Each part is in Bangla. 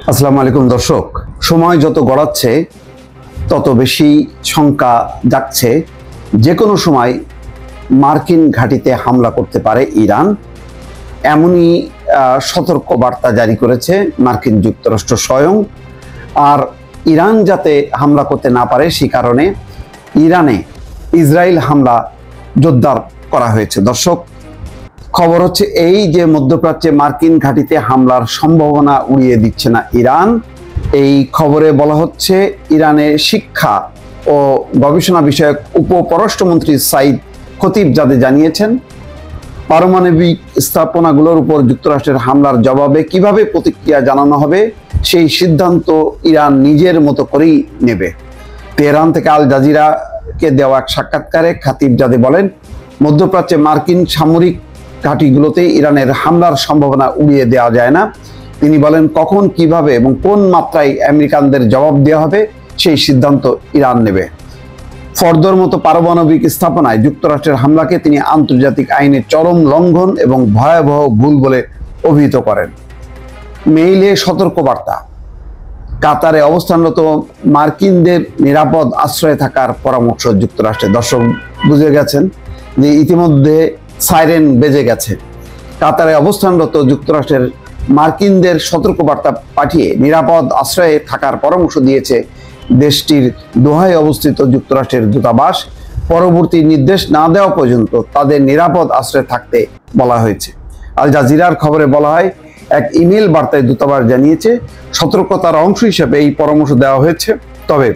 আসসালামু আলাইকুম দর্শক, সময় যত গড়াচ্ছে তত বেশি শঙ্কা জাগছে যে কোনো সময় মার্কিন ঘাঁটিতে হামলা করতে পারে ইরান। এমনই সতর্ক বার্তা জারি করেছে মার্কিন যুক্তরাষ্ট্র স্বয়ং। আর ইরান যাতে হামলা করতে না পারে সে কারণে ইরানে ইসরায়েল হামলা জোরদার করা হয়েছে। দর্শক, খবর হচ্ছে এই যে মধ্যপ্রাচ্যে মার্কিন ঘাঁটিতে হামলার সম্ভাবনা উড়িয়ে দিচ্ছে না ইরান। এই খবরে বলা হচ্ছে ইরানের শিক্ষা ও গবেষণা বিষয়ক উপপররাষ্ট্রমন্ত্রী সাইদ খতিবজাদে জানিয়েছেন, পারমাণবিক স্থাপনাগুলোর উপর যুক্তরাষ্ট্রের হামলার জবাবে কিভাবে প্রতিক্রিয়া জানানো হবে সেই সিদ্ধান্ত ইরান নিজের মতো করেই নেবে। তেহরান থেকে আল জাজিরাকে দেওয়া এক সাক্ষাৎকারে খতিবজাদে বলেন, মধ্যপ্রাচ্যে মার্কিন সামরিক ঘাঁটিগুলোতে ইরানের হামলার সম্ভাবনা উড়িয়ে দেওয়া যায় না। তিনি বলেন, কখন, কিভাবে এবং কোন মাত্রায় আমেরিকানদের জবাব দেওয়া হবে সেই সিদ্ধান্ত ইরান নেবে। ফর্দোর মতো পারমাণবিক স্থাপনায় যুক্তরাষ্ট্রের হামলাকে তিনি আন্তর্জাতিক আইনের চরম লঙ্ঘন এবং ভয়াবহ ভুল বলে অভিহিত করেন। মেইলে সতর্কবার্তা, কাতারে অবস্থানরত মার্কিনদের নিরাপদ আশ্রয়ে থাকার পরামর্শ যুক্তরাষ্ট্রের। দর্শক বুঝে গেছেন যে ইতিমধ্যে সাইরেন বেজে গেছে। কাতারে অবস্থানরত যুক্তরাষ্ট্রের মার্কিনদের সতর্কবার্তা পাঠিয়ে নিরাপদ আশ্রয়ে থাকার পরামর্শ দিয়েছে দেশটির দোহায় অবস্থিত যুক্তরাষ্ট্রের দূতাবাস। পরবর্তী নির্দেশ না দেওয়া পর্যন্ত তাদের নিরাপদ আশ্রয়ে থাকতে বলা হয়েছে। আল জাজিরার খবরে বলা হয়, এক ইমেল বার্তায় দূতাবাস জানিয়েছে সতর্কতার অংশ হিসেবে এই পরামর্শ দেওয়া হয়েছে, তবে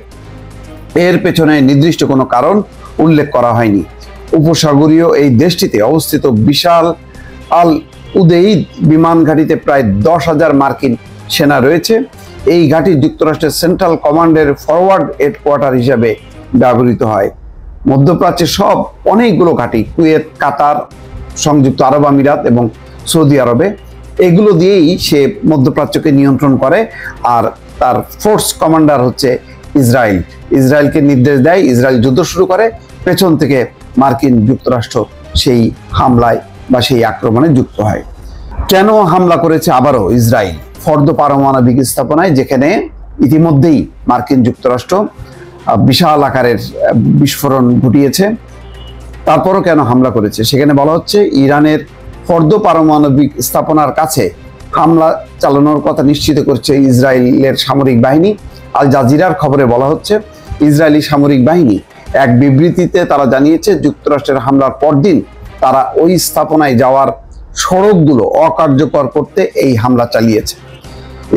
এর পেছনে নির্দিষ্ট কোনো কারণ উল্লেখ করা হয়নি। উপসাগরীয় এই দেশটিতে অবস্থিত বিশাল আল উদেইদ বিমান ঘাঁটিতে প্রায় 10,000 মার্কিন সেনা রয়েছে। এই ঘাঁটি যুক্তরাষ্ট্রের সেন্ট্রাল কমান্ডের ফরওয়ার্ড হেডকোয়ার্টার হিসেবে ব্যবহৃত হয়। মধ্যপ্রাচ্যের সব অনেকগুলো ঘাঁটি কুয়েত, কাতার, সংযুক্ত আরব আমিরাত এবং সৌদি আরবে, এগুলো দিয়েই সে মধ্যপ্রাচ্যকে নিয়ন্ত্রণ করে। আর তার ফোর্স কমান্ডার হচ্ছে ইসরায়েল। ইসরায়েলকে নির্দেশ দেয়, ইসরায়েল যুদ্ধ শুরু করে, পেছন থেকে মার্কিন যুক্তরাষ্ট্র সেই হামলায় বা সেই আক্রমণে যুক্ত হয়। কেন হামলা করেছে আবারও ইসরায়েল? ফর্দো পারমাণবিক স্থাপনায়, যেখানে ইতিমধ্যেই মার্কিন যুক্তরাষ্ট্র বিশাল আকারের বিস্ফোরণ ঘটিয়েছে, তারপরও কেন হামলা করেছে সেখানে বলা হচ্ছে ইরানের ফর্দো পারমাণবিক স্থাপনার কাছে হামলা চালানোর কথা নিশ্চিত করছে ইসরায়েলের সামরিক বাহিনী। আল জাজিরার খবরে বলা হচ্ছে, ইসরায়েলি সামরিক বাহিনী এক বিবৃতিতে তারা জানিয়েছে, যুক্তরাষ্ট্রের হামলার পরদিন তারা ওই স্থাপনায় যাওয়ার সড়কগুলো অকার্যকর করতে এই হামলা চালিয়েছে।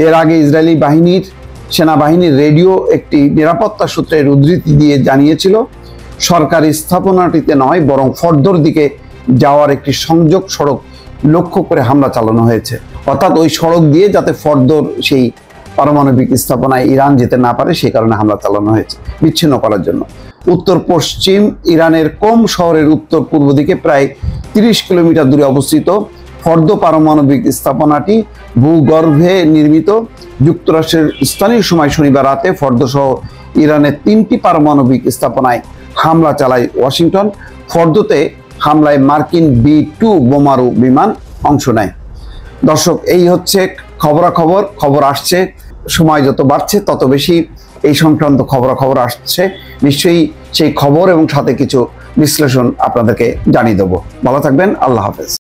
এর আগে ইসরায়েলি সেনাবাহিনীর রেডিও একটি নিরাপত্তা সূত্রের উদ্ধৃতি দিয়ে জানিয়েছিল, সরকারি স্থাপনাটিতে নয় বরং ফর্দোর দিকে যাওয়ার একটি সংযোগ সড়ক লক্ষ্য করে হামলা চালানো হয়েছে। অর্থাৎ ওই সড়ক দিয়ে যাতে ফর্দোর সেই পারমাণবিক স্থাপনায় ইরান যেতে না পারে সেই কারণে হামলা চালানো হয়েছে, বিচ্ছিন্ন করার জন্য। উত্তর পশ্চিম ইরানের কোম শহরের উত্তর পূর্ব দিকে প্রায় 30 কিলোমিটার দূরে অবস্থিত ফর্দো পারমাণবিক স্থাপনাটি ভূগর্ভে নির্মিত। যুক্তরাষ্ট্রের স্থানীয় সময় শনিবার রাতে ফর্দো সহ ইরানের 3টি পারমাণবিক স্থাপনায় হামলা চালায় ওয়াশিংটন। ফর্দোতে হামলায় মার্কিন B-2 বোমারু বিমান অংশ নেয়। দর্শক, এই হচ্ছে খবরাখবর। খবর আসছে, সময় যত বাড়ছে তত বেশি এই সংক্রান্ত খবরাখবর আসছে। নিশ্চয়ই সেই খবর এবং সাথে কিছু বিশ্লেষণ আপনাদেরকে জানিয়ে দেবো। ভালো থাকবেন, আল্লাহ হাফেজ।